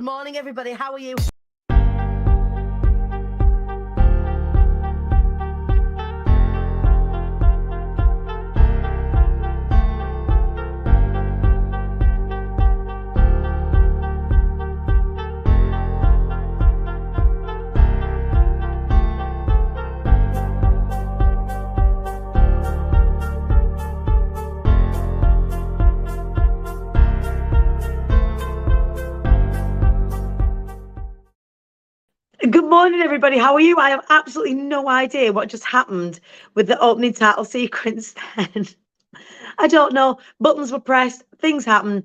morning, everybody. How are you? Good morning, everybody. How are you? I have absolutely no idea what just happened with the opening title sequence then. I don't know. Buttons were pressed. Things happen.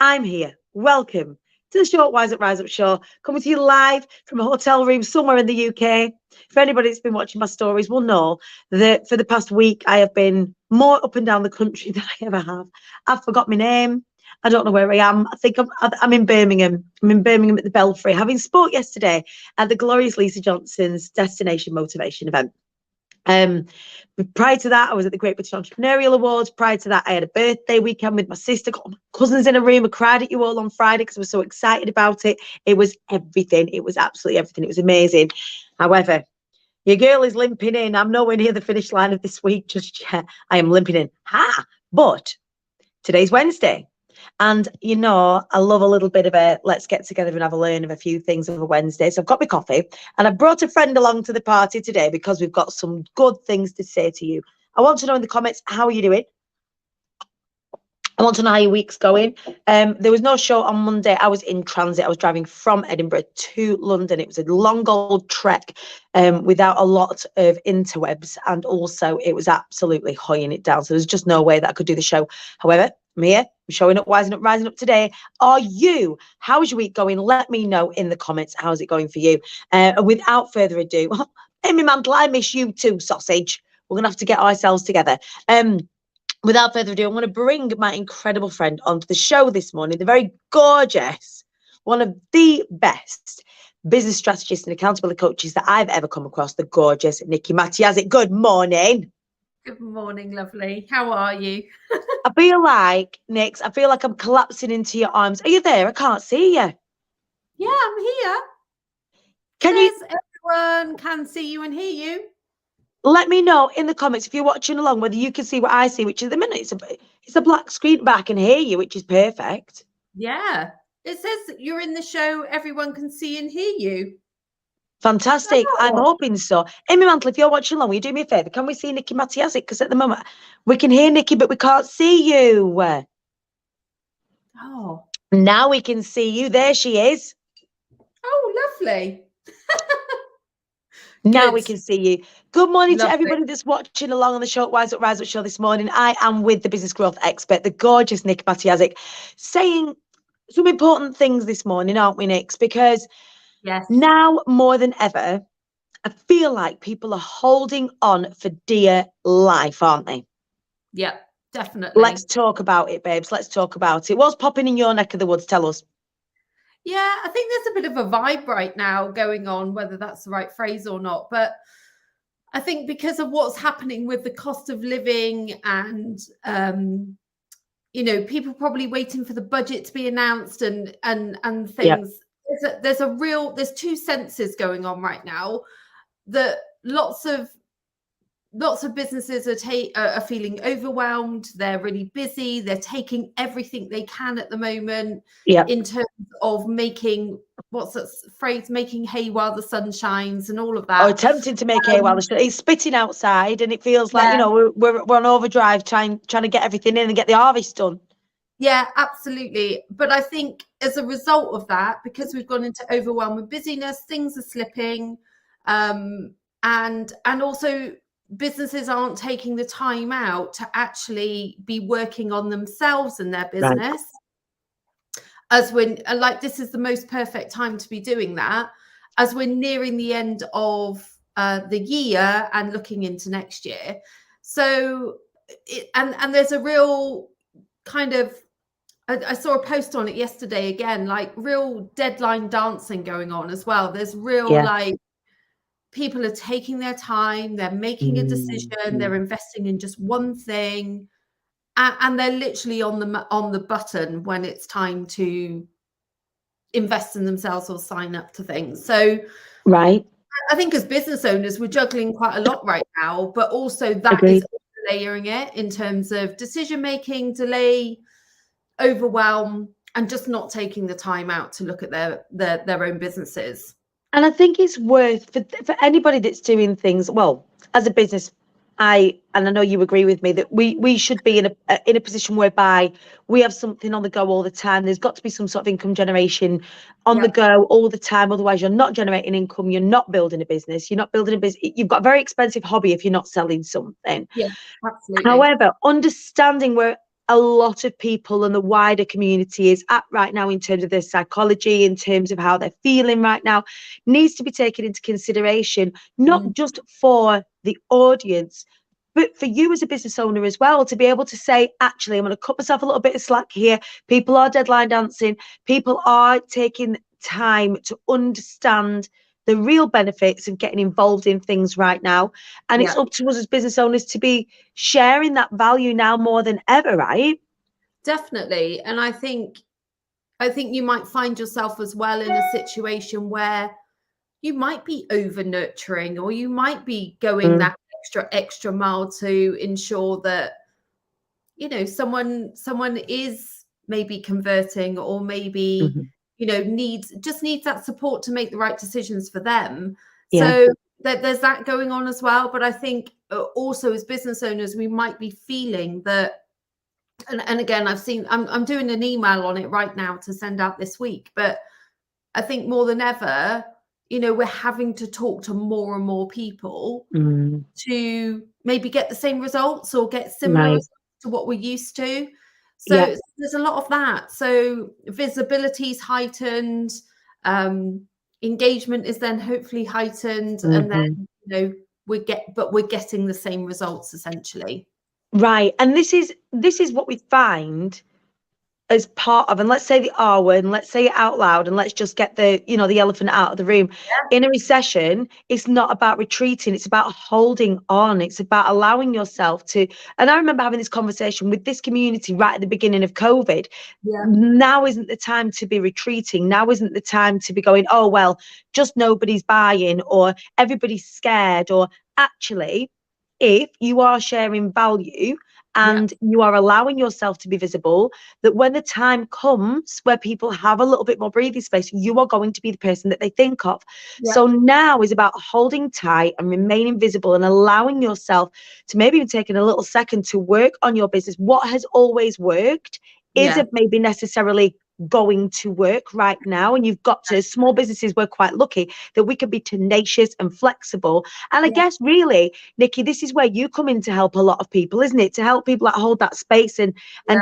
I'm here. Welcome to the Short Wise Up Rise Up show, coming to you live from a hotel room somewhere in the UK. For anybody that's been watching my stories will know that for the past week, I have been more up and down the country than I ever have. I've forgot my name. I don't know where I am. I think I'm in Birmingham. I'm in Birmingham at the Belfry, having sport yesterday at the glorious Lisa Johnson's Destination Motivation event. Prior to that, I was at the Great British Entrepreneurial Awards. Prior to that, I had a birthday weekend with my sister. Got my cousins in a room. I cried at you all on Friday because I was so excited about it. It was everything. It was absolutely everything. It was amazing. However, your girl is limping in. I'm nowhere near the finish line of this week just yet. I am limping in. But today's Wednesday. And, you know, I love a little bit of a let's get together and have a learn of a few things of a Wednesday. So I've got my coffee and I've brought a friend along to the party today because we've got some good things to say to you. I want to know in the comments, how are you doing? I want to know how your week's going. There was no show on Monday. I was in transit. I was driving from Edinburgh to London. It was a long old trek without a lot of interwebs. And also it was absolutely hoying it down. So there's just no way that I could do the show. However, I'm here. I'm showing up, rising up today. Are you? How's your week going? Let me know in the comments. How's it going for you? And without further ado, Amy Mantle, I miss you too, sausage. We're going to have to get ourselves together. Without further ado, I want to bring my incredible friend onto the show this morning, the very gorgeous, one of the best business strategists and accountability coaches that I've ever come across, the gorgeous Niki Matyjasik. Good morning. Good morning, lovely. How are you? I feel like, Nix, I'm collapsing into your arms. Are you there? I can't see you. Yeah, I'm here. Everyone can see you and hear you. Let me know in the comments if you're watching along whether you can see what I see, which is the minute it's a black screen, but I can hear you, which is perfect. Yeah, it says you're in the show. Everyone can see and hear you. Fantastic. Oh. I'm hoping so. Amy Mantle, if you're watching along, will you do me a favour? Can we see Niki Matyjasik? Because at the moment we can hear Niki, but we can't see you. Oh. Now we can see you. There she is. Oh, lovely. Now we can see you. Good morning Lovely. To everybody that's watching along on the Short Wise Up Rise Up show this morning. I am with the business growth expert, the gorgeous Niki Matyjasik, saying some important things this morning, aren't we, Nix? Because yes, now more than ever, I feel like people are holding on for dear life, aren't they? Yeah, definitely. Let's talk about it, babes. Let's talk about it. What's popping in your neck of the woods? Tell us. Yeah, I think there's a bit of a vibe right now going on, whether that's the right phrase or not. But I think because of what's happening with the cost of living and, you know, people probably waiting for the budget to be announced and things. Yeah. There's two senses going on right now that lots of businesses are feeling overwhelmed. They're really busy. They're taking everything they can at the moment in terms of making, what's that phrase, making hay while the sun shines and all of that. Or attempting to make hay while the sun. It's spitting outside and it feels like, you know, we're on overdrive trying to get everything in and get the harvest done. Yeah, absolutely. But I think as a result of that, because we've gone into overwhelm with busyness, things are slipping. And also businesses aren't taking the time out to actually be working on themselves and their business. Right. As when, like, this is the most perfect time to be doing that, as we're nearing the end of the year and looking into next year. So, and there's a real kind of, I saw a post on it yesterday again, like real deadline dancing going on as well. There's real like, people are taking their time, they're making a decision, they're investing in just one thing, and they're literally on the button when it's time to invest in themselves or sign up to things. So Right. I think as business owners, we're juggling quite a lot right now, but also that Agreed. is layering it in terms of decision making, delay, overwhelm, and just not taking the time out to look at their own businesses. And I think it's worth for anybody that's doing things well as a business. I know you agree with me that we should be in a position whereby we have something on the go all the time. There's got to be some sort of income generation on the go all the time. Otherwise, you're not generating income. You're not building a business. You're not building a business. You've got a very expensive hobby if you're not selling something. Yeah, absolutely. However, understanding where a lot of people and the wider community is at right now in terms of their psychology, in terms of how they're feeling right now, needs to be taken into consideration, not just for the audience, but for you as a business owner as well, to be able to say, actually, I'm going to cut myself a little bit of slack here. People are deadline dancing. People are taking time to understand the real benefits of getting involved in things right now. And it's up to us as business owners to be sharing that value now more than ever, right? Definitely. And I think you might find yourself as well in a situation where you might be over nurturing, or you might be going that extra mile to ensure that, you know, someone is maybe converting, or maybe you know, needs that support to make the right decisions for them. So there's that going on as well. But I think also as business owners, we might be feeling that, and again, I'm doing an email on it right now to send out this week, but I think more than ever, you know, we're having to talk to more and more people to maybe get the same results or get similar results to what we're used to. So there's a lot of that. So visibility is heightened, engagement is then hopefully heightened, and then, you know, we're getting the same results essentially. Right. And this is what we find as part of, and let's say the R word, and let's say it out loud, and let's just get the, you know, the elephant out of the room. In a recession, it's not about retreating, it's about holding on. It's about allowing yourself to, and I remember having this conversation with this community right at the beginning of COVID. Now isn't the time to be retreating. Now isn't the time to be going, oh, well, just nobody's buying, or everybody's scared. Or actually, if you are sharing value and you are allowing yourself to be visible, that when the time comes where people have a little bit more breathing space, you are going to be the person that they think of. So now is about holding tight and remaining visible and allowing yourself to maybe even taking a little second to work on your business. What has always worked isn't maybe necessarily going to work right now, and you've got to, small businesses, we're quite lucky that we can be tenacious and flexible. And I guess really, Niki, this is where you come in to help a lot of people, isn't it? To help people like hold that space and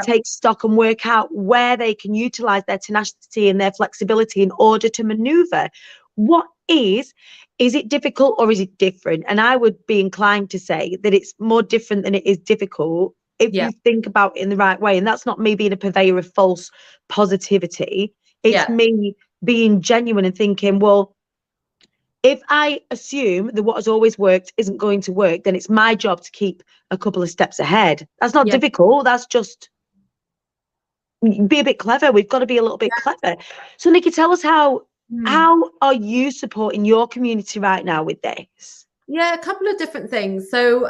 take stock and work out where they can utilize their tenacity and their flexibility in order to maneuver. What is it difficult or is it different? And I would be inclined to say that it's more different than it is difficult if you think about it in the right way. And that's not me being a purveyor of false positivity. It's me being genuine and thinking, well, if I assume that what has always worked isn't going to work, then it's my job to keep a couple of steps ahead. That's not difficult. That's just be a bit clever. We've got to be a little bit clever. So Niki, tell us how are you supporting your community right now with this? Yeah, a couple of different things. So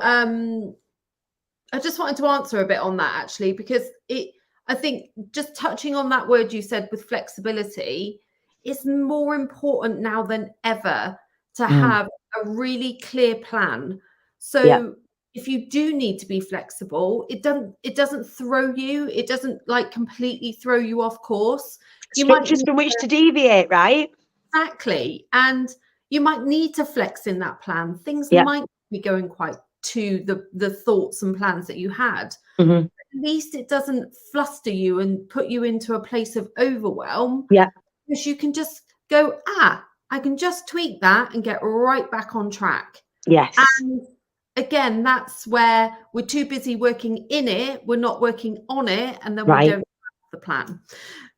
I just wanted to answer a bit on that actually, because I think just touching on that word you said with flexibility, is more important now than ever to have a really clear plan. So if you do need to be flexible, it doesn't throw you, it doesn't like completely throw you off course. Structures from which to deviate, right? Exactly. And you might need to flex in that plan. Things might be going quite to the thoughts and plans that you had. At least it doesn't fluster you and put you into a place of overwhelm. Because you can just go, I can just tweak that and get right back on track. And again, that's where we're too busy working in it, we're not working on it, and then we don't have the plan.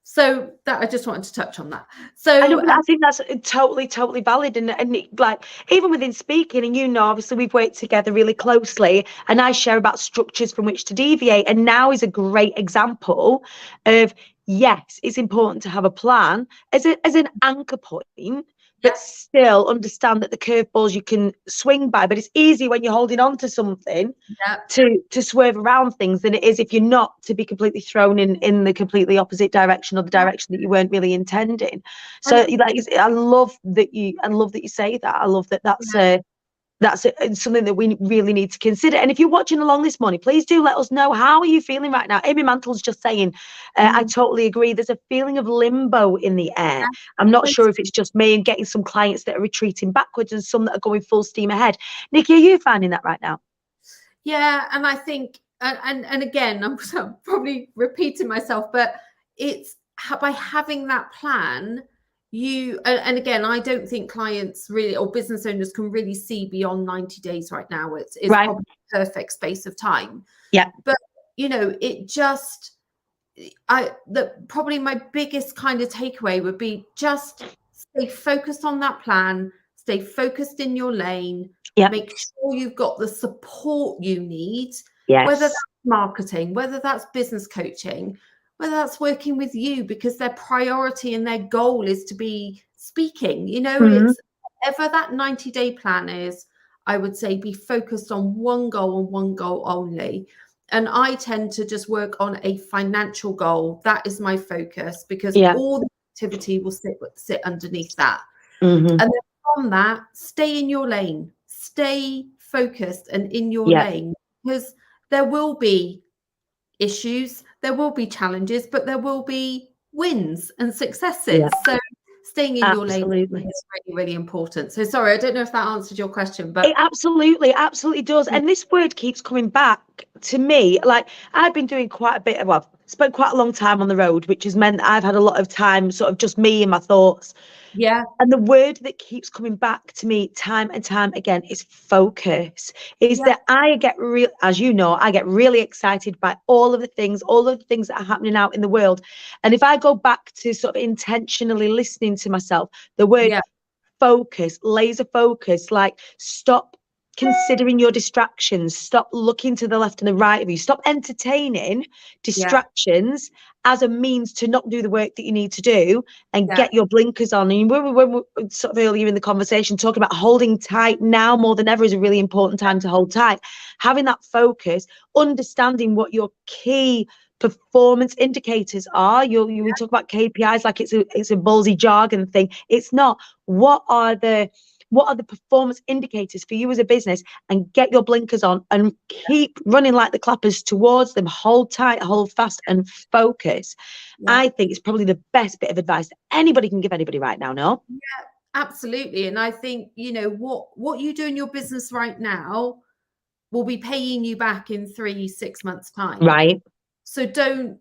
So that I just wanted to touch on that. So I think that's totally valid. And like, even within speaking, and you know, obviously we've worked together really closely, and I share about structures from which to deviate. And now is a great example of, yes, it's important to have a plan as an anchor point, but Yeah. still understand that the curveballs you can swing by. But it's easy when you're holding on to something Yeah. to swerve around things than it is if you're not, to be completely thrown in the completely opposite direction, or the direction that you weren't really intending. So like, I love that you say that. I love that that's something that we really need to consider. And if you're watching along this morning, please do let us know, how are you feeling right now? Amy Mantle's just saying, I totally agree. There's a feeling of limbo in the air. I'm not sure if it's just me and getting some clients that are retreating backwards and some that are going full steam ahead. Niki, are you finding that right now? Yeah, and I think, and again, I'm probably repeating myself, but it's by having that plan, and again, I don't think clients really, or business owners, can really see beyond 90 days right now. It's Right. probably a perfect space of time. Yeah. But it just, probably my biggest kind of takeaway would be just stay focused on that plan, stay focused in your lane. Yeah. Make sure you've got the support you need, Yes. whether that's marketing, whether that's business coaching, whether that's working with you because their priority and their goal is to be speaking. It's whatever that 90-day plan is, I would say be focused on one goal and one goal only. And I tend to just work on a financial goal. That is my focus, because all the activity will sit underneath that. And then from that, stay in your lane, stay focused and in your lane, because there will be issues, there will be challenges, but there will be wins and successes. So staying in your lane is really, really important. So sorry, I don't know if that answered your question, but it absolutely does. And this word keeps coming back to me. Like, I've been doing quite a bit of, spent quite a long time on the road, which has meant I've had a lot of time, sort of just me and my thoughts. Yeah. And the word that keeps coming back to me time and time again is focus. Is that I get as you know, I get really excited by all of the things that are happening out in the world. And if I go back to sort of intentionally listening to myself, the word focus, laser focus, like, stop considering your distractions, stop looking to the left and the right of you, stop entertaining distractions as a means to not do the work that you need to do, and get your blinkers on. And when we sort of earlier in the conversation talking about holding tight, now more than ever is a really important time to hold tight. Having that focus, understanding what your key performance indicators are. We talk about KPIs like it's a ballsy jargon thing. It's not. What are the performance indicators for you as a business? And get your blinkers on and keep running like the clappers towards them. Hold tight, hold fast, and focus. I think it's probably the best bit of advice that anybody can give anybody right now. No? Yeah, absolutely. And I think, what you do in your business right now will be paying you back in 3-6 months' time. Right. So don't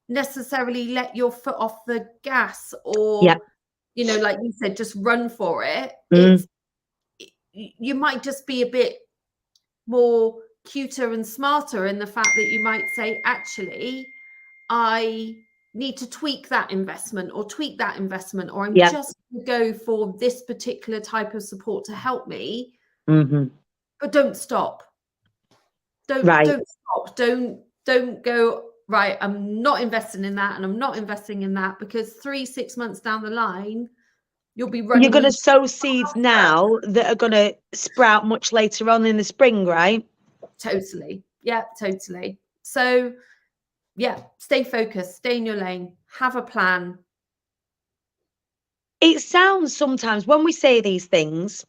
necessarily let your foot off the gas, or, like you said, just run for it. You might just be a bit more cuter and smarter in the fact that you might say, actually, I need to tweak that investment, or I'm just going to go for this particular type of support to help me. But don't stop. Don't stop. Don't go, right, I'm not investing in that, and I'm not investing in that, because 3-6 months down the line, you'll be running. You're going to sow seeds now that are going to sprout much later on in the spring, right? Totally. Yeah, totally. So, stay focused, stay in your lane, have a plan. It sounds sometimes when we say these things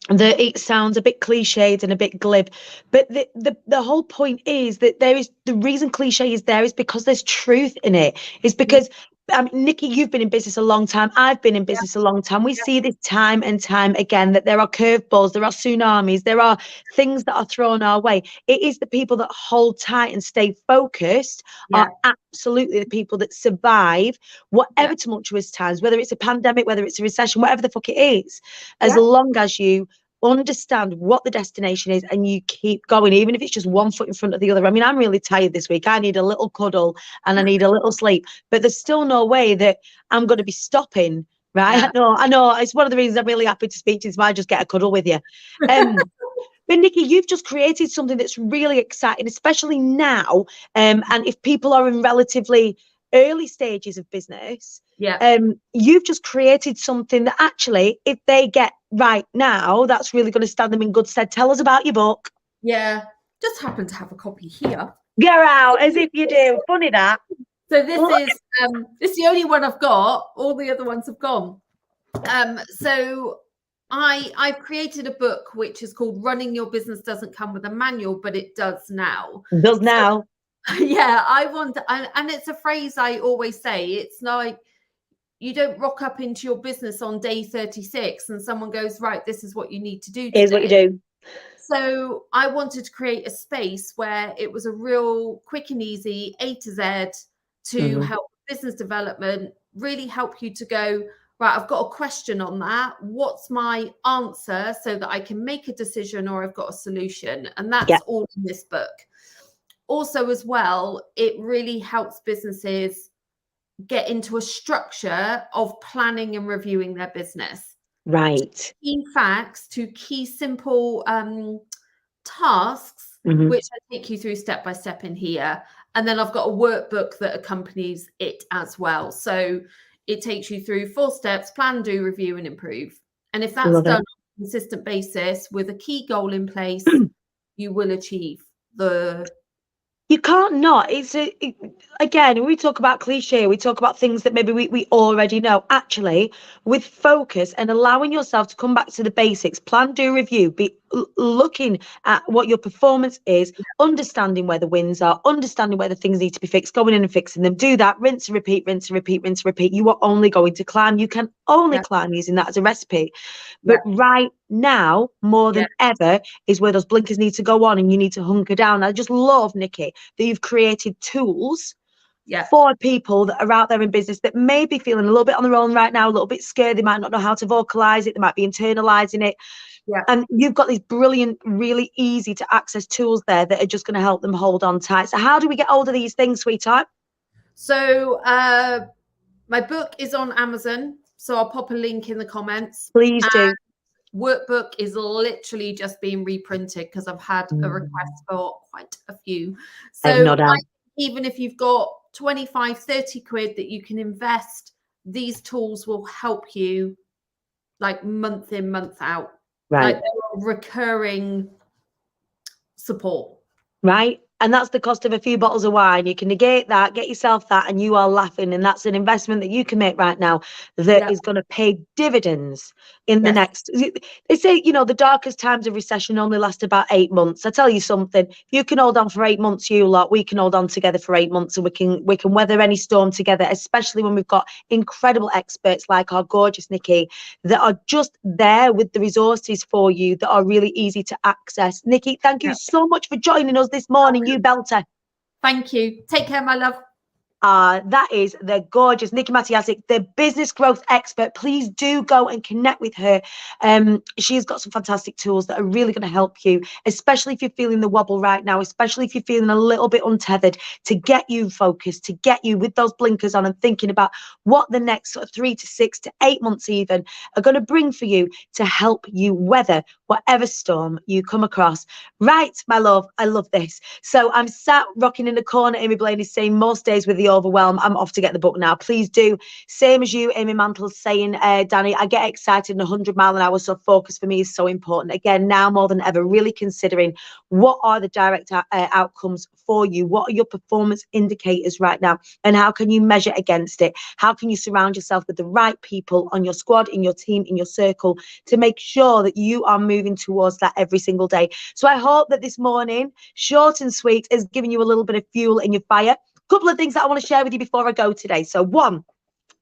that it sounds a bit cliched and a bit glib, but the whole point is that the reason cliche is there is because there's truth in it. Is because Niki, you've been in business a long time. I've been in business a long time. We see this time and time again, that there are curveballs, there are tsunamis, there are things that are thrown our way. It is the people that hold tight and stay focused are absolutely the people that survive whatever tumultuous times, whether it's a pandemic, whether it's a recession, whatever the fuck it is, as long as you understand what the destination is and you keep going, even if it's just one foot in front of the other. I mean, I'm really tired this week. I need a little cuddle and I need a little sleep, but there's still no way that I'm going to be stopping, right? I know. It's one of the reasons I'm really happy to speak to you, is why I just get a cuddle with you. But Niki, you've just created something that's really exciting, especially now. And if people are in relatively early stages of business, Yeah. you've just created something that actually, if they get right now, that's really going to stand them in good stead. Tell us about your book. Yeah. Just happen to have a copy here. Get out as if you do. Funny that. So this is the only one I've got. All the other ones have gone. So I've created a book which is called Running Your Business Doesn't Come with a Manual, but it does now. Does now. Yeah, and it's a phrase I always say. It's like, you don't rock up into your business on day 36 and someone goes, right, this is what you need to do today. Here's what you do. So I wanted to create a space where it was a real quick and easy A to Z to help business development, really help you to go, right, I've got a question on that. What's my answer so that I can make a decision, or I've got a solution? And that's all in this book. Also, as well, it really helps businesses get into a structure of planning and reviewing their business. Right. Key facts to key simple tasks, which I take you through step by step in here. And then I've got a workbook that accompanies it as well. So it takes you through 4 steps: plan, do, review, and improve. And if that's done on a consistent basis with a key goal in place, you will achieve the... You can't not. Again, we talk about cliche, we talk about things that maybe we already know. Actually, with focus and allowing yourself to come back to the basics, plan, do, review, be looking at what your performance is, understanding where the wins are, understanding where the things need to be fixed, going in and fixing them. Do that, rinse and repeat, rinse and repeat, rinse and repeat. You are only going to climb. You can only climb using that as a recipe. But right now, more than ever, is where those blinkers need to go on and you need to hunker down. I just love, Niki, that you've created tools for people that are out there in business that may be feeling a little bit on their own right now, a little bit scared. They might not know how to vocalize it. They might be internalizing it. And you've got these brilliant, really easy to access tools there that are just going to help them hold on tight. So how do we get hold of these things, sweetheart? So my book is on Amazon. So I'll pop a link in the comments. Please do. Workbook is literally just being reprinted because I've had a request for quite a few. So even if you've got 25, 30 quid that you can invest, these tools will help you like month in, month out. Right. Like recurring support. Right. And that's the cost of a few bottles of wine. You can negate that, get yourself that, and you are laughing. And that's an investment that you can make right now that is going to pay dividends in the next. They say, you know, the darkest times of recession only last about 8 months. I tell you something, you can hold on for 8 months, you lot. We can hold on together for 8 months, and we can weather any storm together, especially when we've got incredible experts like our gorgeous Niki that are just there with the resources for you that are really easy to access. Niki, thank you so much for joining us this morning. You belter. Thank you. Take care, my love. That is the gorgeous Niki Matyjasik, the business growth expert. Please do go and connect with her. She's got some fantastic tools that are really going to help you, especially if you're feeling the wobble right now, especially if you're feeling a little bit untethered, to get you focused, to get you with those blinkers on and thinking about what the next sort of 3 to 6 to 8 months even are going to bring for you to help you weather whatever storm you come across. Right, my love, I love this. So I'm sat rocking in the corner. Amy Blaine is saying most days with the overwhelm, I'm off to get the book now. Please do. Same as you, Amy Mantle's saying, Dani, I get excited in 100 mile an hour, so focus for me is so important. Again, now more than ever, really considering what are the direct outcomes for you? What are your performance indicators right now? And how can you measure against it? How can you surround yourself with the right people on your squad, in your team, in your circle, to make sure that you are moving towards that every single day? So I hope that this morning, short and sweet, has given you a little bit of fuel in your fire. Couple of things that I want to share with you before I go today. So one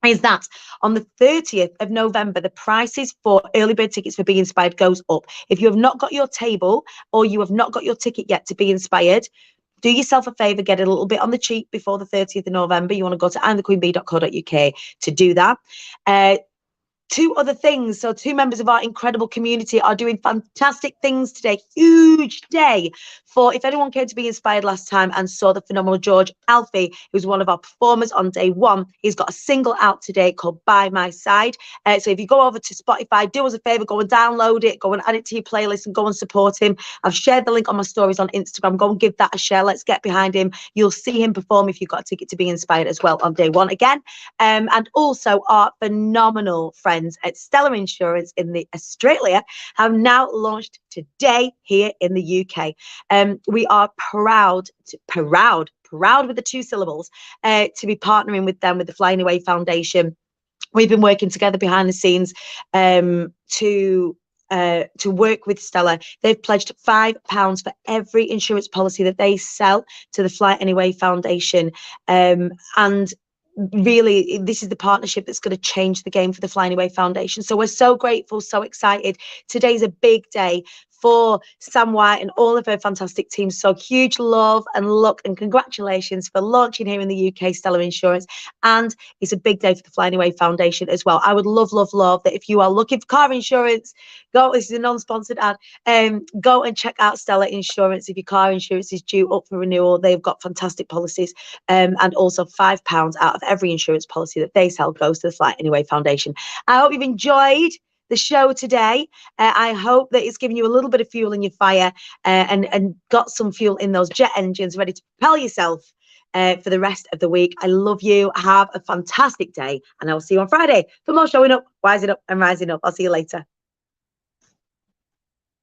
is that on the 30th of November, the prices for early bird tickets for Be Inspired goes up. If you have not got your table or you have not got your ticket yet to Be Inspired, do yourself a favour, get it a little bit on the cheap before the 30th of November. You want to go to imthequeenbee.co.uk to do that. two other things. So 2 members of our incredible community are doing fantastic things today. Huge day for, if anyone came to Be Inspired last time and saw the phenomenal George Alfie, who's one of our performers on day 1, he's got a single out today called By My Side. So if you go over to Spotify, do us a favor, go and download it, go and add it to your playlist and go and support him. I've shared the link on my stories on Instagram. Go and give that a share. Let's get behind him. You'll see him perform if you've got a ticket to Be Inspired as well on day 1 again. And also our phenomenal friends at Stellar Insurance in the Australia have now launched today here in the UK. We are proud with the 2 syllables to be partnering with them, with the Flying Away Foundation. We've been working together behind the scenes to work with Stella. They've pledged £5 for every insurance policy that they sell to the Fly Anyway Foundation, and really, this is the partnership that's going to change the game for the Flying Away Foundation. So we're so grateful, so excited. Today's a big day for Sam White and all of her fantastic team. So huge love and luck and congratulations for launching here in the UK, Stellar Insurance. And it's a big day for the Flying Away Foundation as well. I would love that if you are looking for car insurance, this is a non-sponsored ad, go and check out Stellar Insurance. If your car insurance is due up for renewal, they've got fantastic policies, and also £5 out of every insurance policy that they sell goes to the Fly Anyway Foundation. I hope you've enjoyed the show today. I hope that it's given you a little bit of fuel in your fire, and got some fuel in those jet engines ready to propel yourself for the rest of the week. I love you. Have a fantastic day, and I will see you on Friday for more Showing Up, Wising Up and Rising Up. I'll see you later.